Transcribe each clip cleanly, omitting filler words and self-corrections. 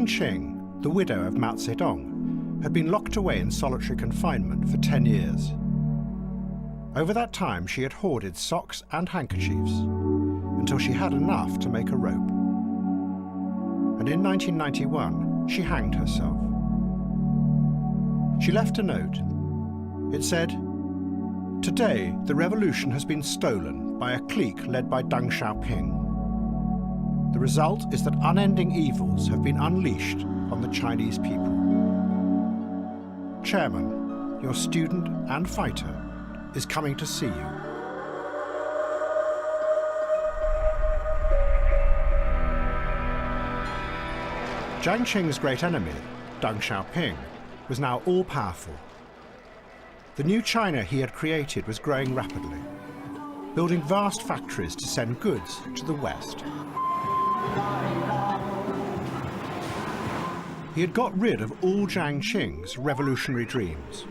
Jiang Qing, the widow of Mao Zedong, had been locked away in solitary confinement for 10 years. Over that time, she had hoarded socks and handkerchiefs until she had enough to make a rope. And in 1991, she hanged herself. She left a note. It said, "Today, the revolution has been stolen by a clique led by Deng Xiaoping. The result is that unending evils have been unleashed on the Chinese people. Chairman, your student and fighter is coming to see you." Jiang Qing's great enemy, Deng Xiaoping, was now all-powerful. The new China he had created was growing rapidly, building vast factories to send goods to the West. He had got rid of all Jiang Qing's revolutionary dreams,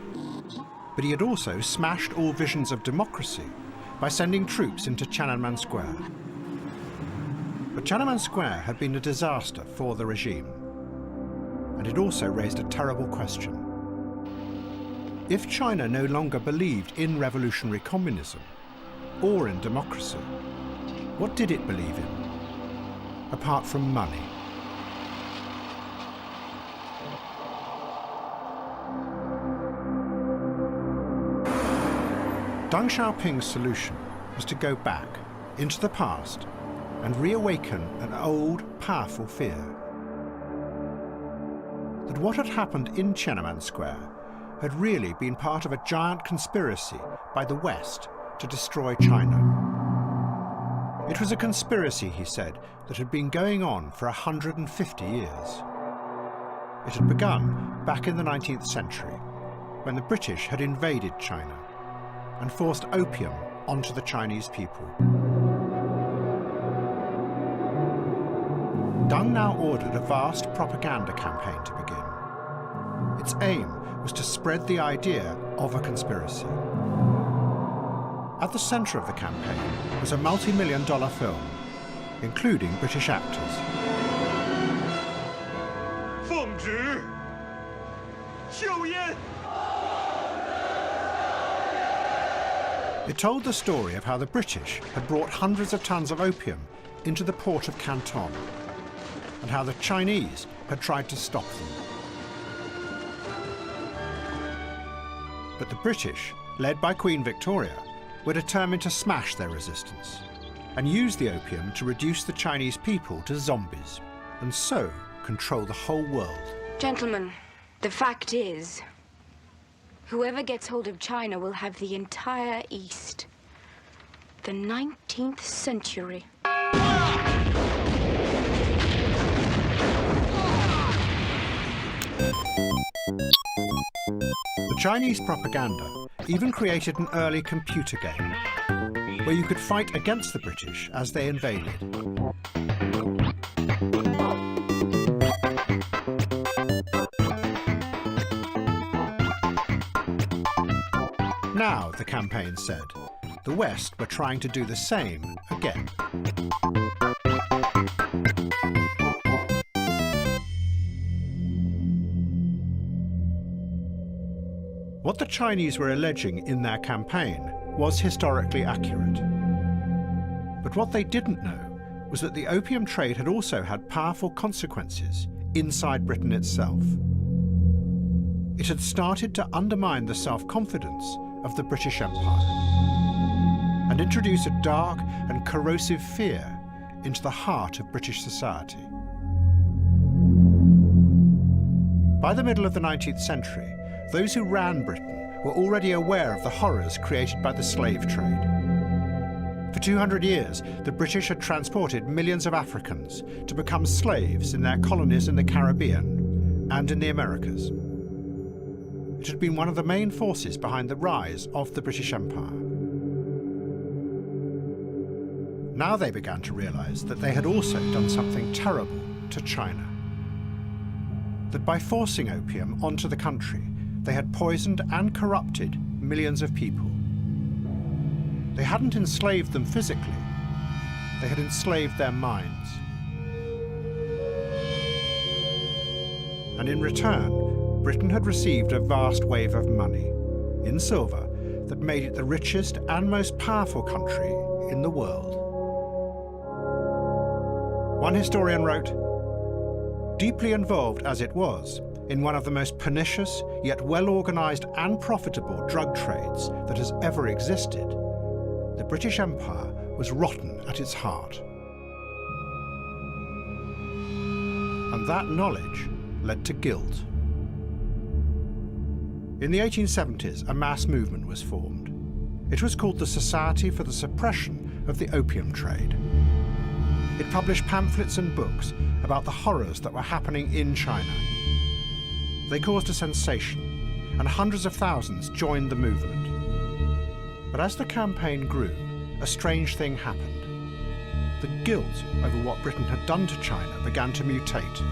but he had also smashed all visions of democracy by sending troops into Tiananmen Square. But Tiananmen Square had been a disaster for the regime, and it also raised a terrible question. If China no longer believed in revolutionary communism or in democracy, what did it believe in, apart from money? Deng Xiaoping's solution was to go back into the past and reawaken an old, powerful fear. That what had happened in Tiananmen Square had really been part of a giant conspiracy by the West to destroy China. It was a conspiracy, he said, that had been going on for 150 years. It had begun back in the 19th century, when the British had invaded China and forced opium onto the Chinese people. Deng now ordered a vast propaganda campaign to begin. Its aim was to spread the idea of a conspiracy. At the centre of the campaign was a multi-million-dollar film, including British actors. It told the story of how the British had brought hundreds of tons of opium into the port of Canton, and how the Chinese had tried to stop them. But the British, led by Queen Victoria, were determined to smash their resistance and use the opium to reduce the Chinese people to zombies, and so control the whole world. Gentlemen, the fact is, whoever gets hold of China will have the entire East. The 19th century. The Chinese propaganda even created an early computer game where you could fight against the British as they invaded. Now, the campaign said, the West were trying to do the same again. What the Chinese were alleging in their campaign was historically accurate. But what they didn't know was that the opium trade had also had powerful consequences inside Britain itself. It had started to undermine the self-confidence of the British Empire and introduce a dark and corrosive fear into the heart of British society. By the middle of the 19th century, those who ran Britain were already aware of the horrors created by the slave trade. For 200 years, the British had transported millions of Africans to become slaves in their colonies in the Caribbean and in the Americas. It had been one of the main forces behind the rise of the British Empire. Now they began to realize that they had also done something terrible to China. That by forcing opium onto the country, they had poisoned and corrupted millions of people. They hadn't enslaved them physically, they had enslaved their minds. And in return, Britain had received a vast wave of money, in silver, that made it the richest and most powerful country in the world. One historian wrote, "Deeply involved as it was in one of the most pernicious, yet well-organized and profitable drug trades that has ever existed, the British Empire was rotten at its heart." And that knowledge led to guilt. In the 1870s, a mass movement was formed. It was called the Society for the Suppression of the Opium Trade. It published pamphlets and books about the horrors that were happening in China. They caused a sensation, and hundreds of thousands joined the movement. But as the campaign grew, a strange thing happened. The guilt over what Britain had done to China began to mutate.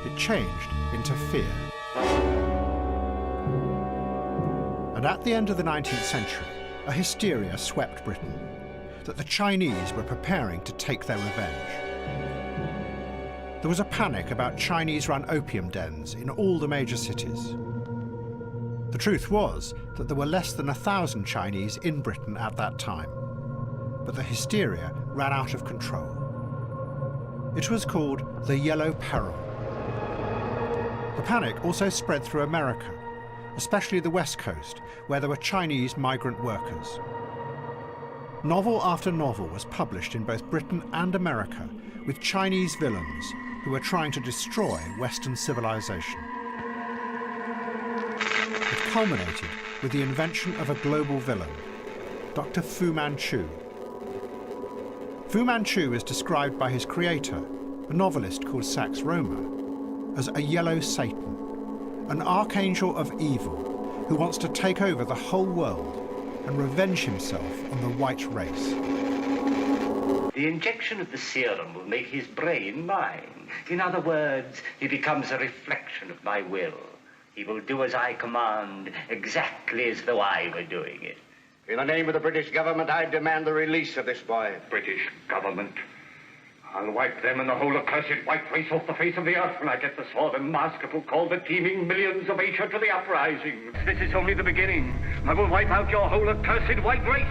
It changed into fear. And at the end of the 19th century, a hysteria swept Britain, that the Chinese were preparing to take their revenge. There was a panic about Chinese-run opium dens in all the major cities. The truth was that there were less than 1,000 Chinese in Britain at that time, but the hysteria ran out of control. It was called the Yellow Peril. The panic also spread through America, especially the West Coast, where there were Chinese migrant workers. Novel after novel was published in both Britain and America with Chinese villains who were trying to destroy Western civilization. It culminated with the invention of a global villain, Dr. Fu Manchu. Fu Manchu is described by his creator, a novelist called Sax Rohmer, as a yellow Satan, an archangel of evil who wants to take over the whole world and revenge himself on the white race. The injection of the serum will make his brain mine. In other words, he becomes a reflection of my will. He will do as I command, exactly as though I were doing it. In the name of the British government, I demand the release of this boy. British government? I'll wipe them and the whole accursed white race off the face of the earth when I get the sword and mask that will call the teeming millions of Asia to the uprising. This is only the beginning. I will wipe out your whole accursed white race.